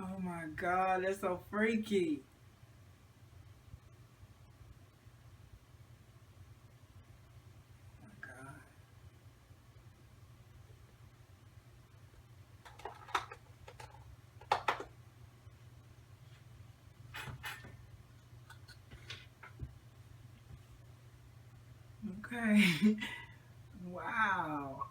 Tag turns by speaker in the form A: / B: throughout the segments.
A: Oh my God, that's so freaky. Oh my God. Okay. Wow.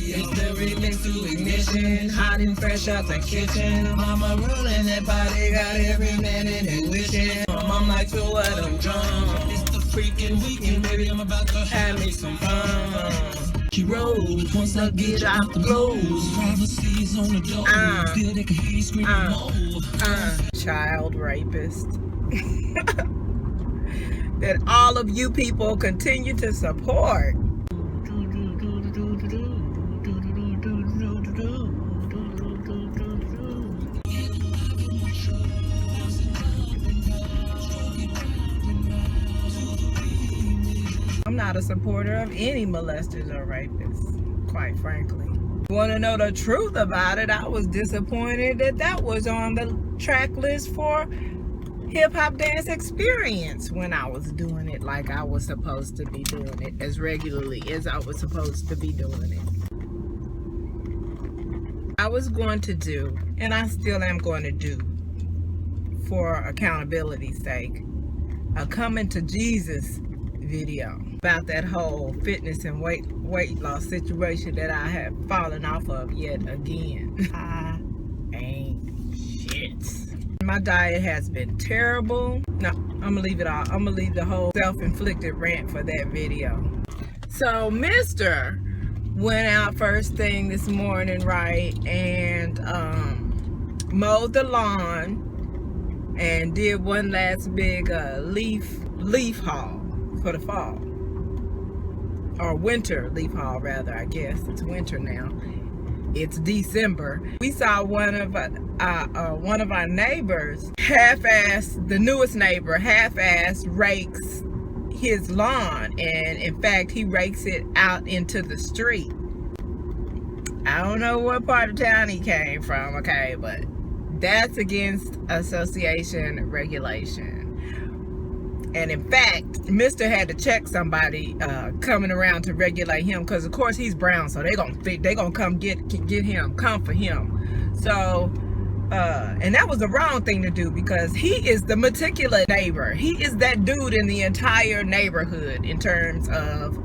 B: It's the remix to ignition, hot and fresh out the kitchen. Mama rolling that body, got every man in it wishing. I'm like, so what, I'm drunk. It's the freaking weekend, baby, I'm about to have me some fun. She rolls, once I get out the clothes. Privacy's on the door, feel they can hear you screaming,
A: Child rapist. That all of you people continue to support. I'm not a supporter of any molesters or rapists, quite frankly. Want to know the truth about it? I was disappointed that that was on the track list for Hip Hop Dance Experience when I was doing it like I was supposed to be doing it, as regularly as I was supposed to be doing it. I was going to do, and I still am going to do, for accountability's sake, a Coming to Jesus video about that whole fitness and weight loss situation that I have fallen off of yet again. I ain't shit. My diet has been terrible. No, I'm gonna leave it all. I'm gonna leave the whole self-inflicted rant for that video. So Mr. went out first thing this morning, right, and mowed the lawn and did one last big leaf haul for the fall, or winter leaf haul rather. I guess it's winter now. It's December. We saw one of our neighbors half-ass, the newest neighbor half-ass rakes his lawn, and in fact he rakes it out into the street. I don't know what part of town he came from, okay, but that's against association regulation. And in fact, Mr. had to check somebody coming around to regulate him, because of course he's brown, so they gonna come get him, come for him. So and that was the wrong thing to do, because he is the meticulous neighbor. He is that dude in the entire neighborhood in terms of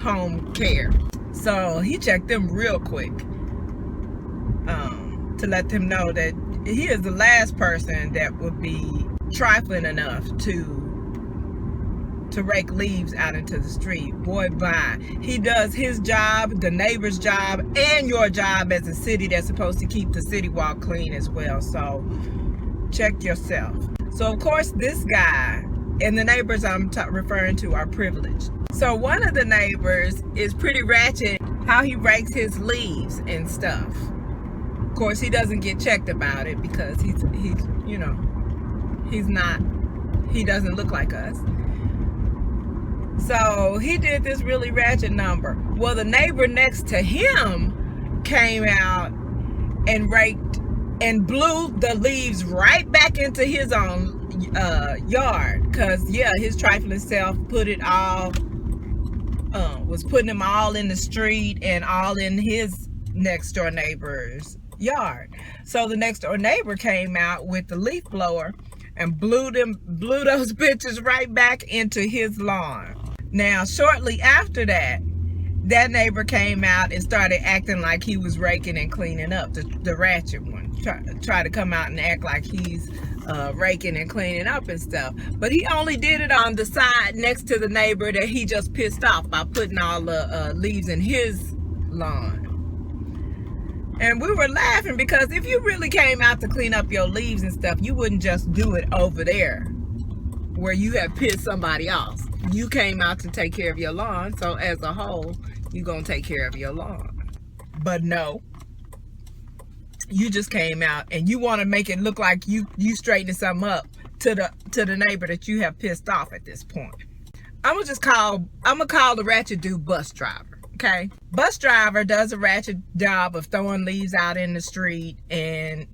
A: home care. So he checked them real quick to let them know that he is the last person that would be trifling enough to rake leaves out into the street. Boy, bye. He does his job, the neighbor's job, and your job as a city that's supposed to keep the city walk clean as well. So check yourself. So of course this guy and the neighbors I'm referring to are privileged. So one of the neighbors is pretty ratchet how he rakes his leaves and stuff. Of course he doesn't get checked about it because he doesn't look like us. So he did this really ratchet number. Well, the neighbor next to him came out and raked and blew the leaves right back into his own yard, because yeah, his trifling self was putting them all in the street and all in his next door neighbor's yard. So the next door neighbor came out with the leaf blower and blew those bitches right back into his lawn. Now, shortly after that, that neighbor came out and started acting like he was raking and cleaning up, the ratchet one. Try to come out and act like he's raking and cleaning up and stuff. But he only did it on the side next to the neighbor that he just pissed off by putting all the leaves in his lawn. And we were laughing, because if you really came out to clean up your leaves and stuff, you wouldn't just do it over there where you have pissed somebody off. You came out to take care of your lawn, so as a whole, you're gonna take care of your lawn. But no, you just came out and you want to make it look like you straightening something up to the neighbor that you have pissed off at this point. I'm gonna call the ratchet dude bus driver, Okay, bus driver does a ratchet job of throwing leaves out in the street and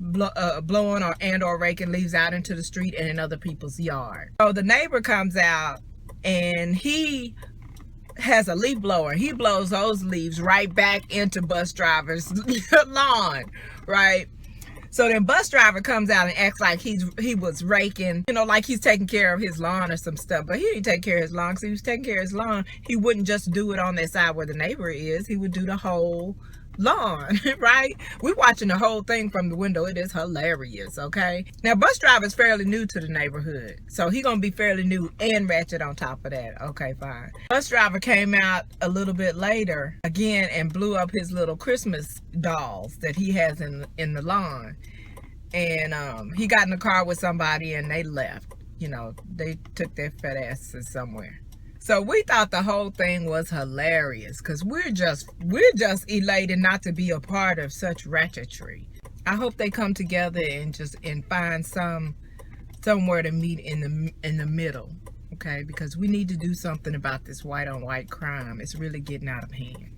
A: blowing or raking leaves out into the street and in other people's yard. So the neighbor comes out and he has a leaf blower. He blows those leaves right back into bus driver's lawn, right? So then bus driver comes out and acts like he was raking, you know, like he's taking care of his lawn or some stuff. But he didn't take care of his lawn. Because he was taking care of his lawn, he wouldn't just do it on that side where the neighbor is. He would do the whole lawn, right? We're watching the whole thing from the window. It is hilarious, okay? Now, bus driver is fairly new to the neighborhood. So he gonna be fairly new and ratchet on top of that. Okay, fine. Bus driver came out a little bit later again and blew up his little Christmas dolls that he has in the lawn. And he got in the car with somebody and they left. You know, they took their fat asses somewhere. So we thought the whole thing was hilarious because we're just elated not to be a part of such ratchetry. I hope they come together and find somewhere to meet in the middle, okay? Because we need to do something about this white on white crime. It's really getting out of hand.